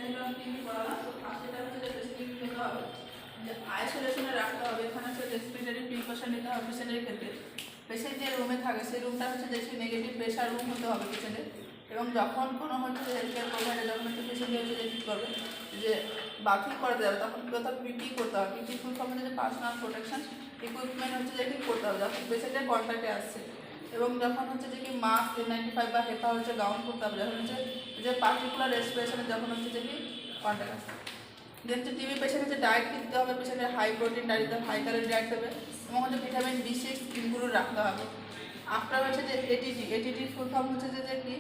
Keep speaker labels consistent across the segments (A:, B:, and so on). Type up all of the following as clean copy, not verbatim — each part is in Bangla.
A: নিলাম টিভি পড়ালাম। তো ফার্স্টেটা হচ্ছে যে বেসিক নিতে হবে, যে আইসোলেশনে রাখতে হবে। এখানে হচ্ছে রেসপিরেটরি প্রিকশন নিতে হবে পেশেন্টের ক্ষেত্রে। পেশেন্ট যে রুমে থাকে সেই রুমটা হচ্ছে যে নেগেটিভ প্রেশার রুম হতে হবে পেশেন্টের। এবং যখন কোনো হচ্ছে হেলথ কেয়ার প্রোভাইডার যখন হচ্ছে পেশেন্টকে হচ্ছে যে কী করবে, যে বাথরুম করাতে যাবে, তখন কোথাও পিপি করতে হবে। পিপি ফুল ফর্ম হচ্ছে যে পার্সোনাল প্রোটেকশন ইকুইপমেন্ট হচ্ছে যে কী করতে হবে যখন পেশেন্টের কন্ট্যাক্টে আসছে। এবং যখন হচ্ছে যে কি মাস্ক N95 বা হেপা হচ্ছে গাউন করতে হবে যখন হচ্ছে যে পার্টিকুলার রেসপিরেশনে যখন হচ্ছে যে কি কন্ট্যাক্ট আসছে। দেন হচ্ছে টিবি পেশেন্ট হচ্ছে ডায়েট দিতে হবে, পেশেন্টের হাই প্রোটিন ডায়েট দিতে হবে, হাই ক্যালোরি ডায়েট দেবে এবং হচ্ছে ভিটামিন B6 ইনক্লুড রাখতে হবে। আফটার হচ্ছে যে এটিটির ফুল ফর্ম হচ্ছে যে কি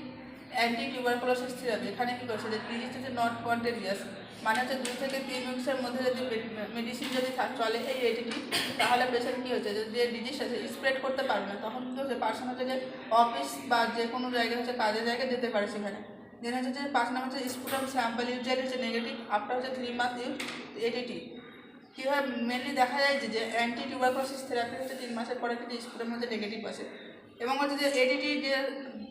A: অ্যান্টি টিউবারকুলোসিস থেরাপি। এখানে কী করছে যে ডিজিজ হচ্ছে নট কন্টেজিয়াস, মানে হচ্ছে 2 থেকে 3 উইক্সের মধ্যে যদি মেডিসিন যদি চলে এই এটিটি, তাহলে পেশেন্ট কী হচ্ছে যে ডিজিজ আছে স্প্রেড করতে পারবে না। তখন কী হচ্ছে পার্সন হচ্ছে যে অফিস বা যে কোনো জায়গায় হচ্ছে কাজের জায়গায় যেতে পারে সেখানে। দেন হচ্ছে যে 5 নম্বর হচ্ছে স্পুটাম স্যাম্পল ইউজুয়ালি হচ্ছে নেগেটিভ আফটার হচ্ছে 3 মান্থ ইউজ এটিটি। কীভাবে মেনলি দেখা যায় যে অ্যান্টি টিউবারকুলোসিস থেরাপি হচ্ছে 3 মাসের পরে কিন্তু স্পুটাম হচ্ছে নেগেটিভ আসে। এবং হচ্ছে যে এডিটি যে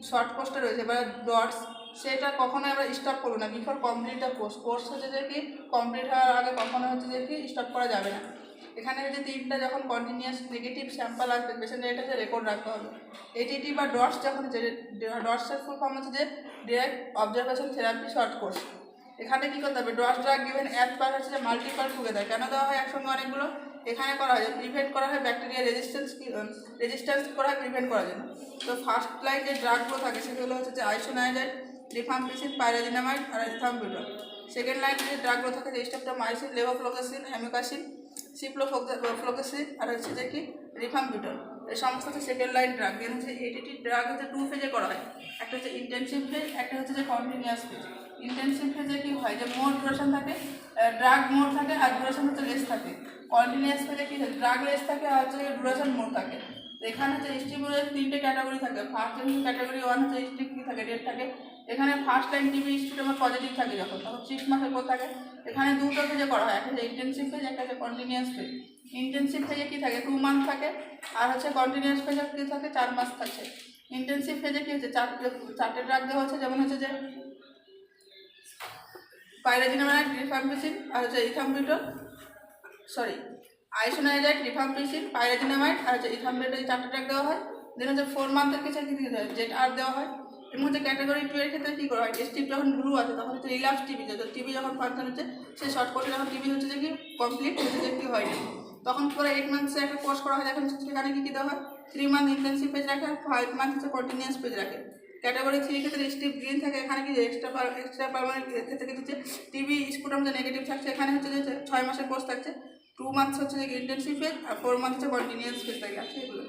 A: শর্ট কোর্সটা রয়েছে বা ডটস, সেটা কখনোই আমরা স্টপ করবো না বিফোর কমপ্লিট দ্য কোর্স হচ্ছে যে কি কমপ্লিট হওয়ার আগে কখনো হচ্ছে যে কি স্টপ করা যাবে না। এখানে হচ্ছে 3টা যখন কন্টিনিউয়াস নেগেটিভ স্যাম্পল আসবে পেশেন্টের এটা হচ্ছে রেকর্ড রাখতে হবে। এটিটি বা ডটস যখন হচ্ছে ডটসের ফুল ফর্ম হচ্ছে যে direct observation therapy short course. এখানে কী করতে হবে, dots drug given as per হচ্ছে যে মাল্টিপাল টুগেদার। কেন দেওয়া হয় একসঙ্গে অনেকগুলো, এখানে করা হয় প্রিভেন্ট করা হয় ব্যাকটেরিয়া রেজিস্ট্যান্স করা হয় প্রিভেন্ট করার জন্য। তো ফার্স্ট লাইন যে ড্রাগগুলো থাকে সেগুলো হচ্ছে যে আইসোনাইজাইড, রিফাম্পিসিন, পাইরাজিনামাইড আর ইথাম্বুটল। সেকেন্ড লাইনে যে ড্রাগগুলো থাকে যে স্ট্রেপ্টোমাইসিন, লেভোফ্লোক্সাসিন, অ্যামিকাসিন, সিপ্লোফ্লোক্সাসিন আর হচ্ছে যে কি রিফাম্পিটল। এই সমস্ত হচ্ছে সেকেন্ড লাইন ড্রাগ। দেন হচ্ছে এটিটি ড্রাগ হচ্ছে 2 ফেজে করা হয়, একটা হচ্ছে ইন্টেনসিভ ফেজ, একটা হচ্ছে যে কন্টিনিউয়াস ফেজ। ইন্টেনসিভ ফেজে কী হয় যে মোর ডিউরেশন থাকে, ড্রাগ মোর থাকে আর ডিউরেশন হচ্ছে লেস থাকে। কন্টিনিউয়াস ফেজে কী থাকে, ড্রাগ লেস থাকে আর হচ্ছে ডিউরেশন মোর থাকে। এখানে হচ্ছে স্টিমুলের 3টে ক্যাটাগরি থাকে। ফার্স্ট ক্যাটাগরি 1 হচ্ছে স্টিক কী থাকে, ডেট থাকে। এখানে first line TB student positive থাকে যখন, তখন 6 মাসের পর থাকে। এখানে 2টো ফেজে করা হয়, একটা হচ্ছে ইন্টেনসিভ ফেজ, একটা হচ্ছে কন্টিনিউয়াস ফেজ। ইন্টেনসিভ ফেজে কী থাকে 2 মান্থ থাকে, আর হচ্ছে কন্টিনিউয়াস ফেজে কী থাকে 4 মাস থাকে। ইন্টেনসিভ ফেজে কী হচ্ছে 4টে ড্রাগ দেওয়া হচ্ছে, যেমন হচ্ছে যে পাইরাজিনামাইড, রিফাম্পিসিন আর হচ্ছে আইসোনাইজাইড, রিফাম্পিসিন, পাইরাজিনামাইড আর হচ্ছে ইথাম্বিটল, এই 4টে ড্রাগ দেওয়া হয়। দেন হচ্ছে 4 মান্থের কিছু কী দিতে হয়, জেট আর দেওয়া হয়। এবং হচ্ছে ক্যাটাগরি 2 এর ক্ষেত্রে কী করা হয়, স্টিপ যখন ব্লু আছে তখন হচ্ছে রিল্যাপস টিবি, টিবি যখন ফাংশন হচ্ছে সেই শর্ট কোর্সে যখন টিবি হচ্ছে যে কি কমপ্লিট হচ্ছে যে কি হয়নি, তখন পরে 8 মান্থসে একটা কোর্স করা হয়। এখন সেখানে কী দেওয়া হয় 3 মান্থ ইন্টেনসিভ পেজ রাখে, 5 মান্থ হচ্ছে কন্টিনিউয়াস পেজ রাখে। ক্যাটাগরি 3 ক্ষেত্রে স্টিপ গ্রিন থাকে, এখানে কি এক্সট্রা পারমানেন্ট ক্ষেত্রে কিন্তু হচ্ছে টিবি স্পুটাম যে নেগেটিভ থাকছে, এখানে হচ্ছে যে 6 মাসের কোর্স থাকছে। 2 মান্থস হচ্ছে যে ইন্টেনসিভ ফেজ আর 4 মান্থ হচ্ছে কন্টিনিউয়াস ফেজ থাকে। আছে এগুলো।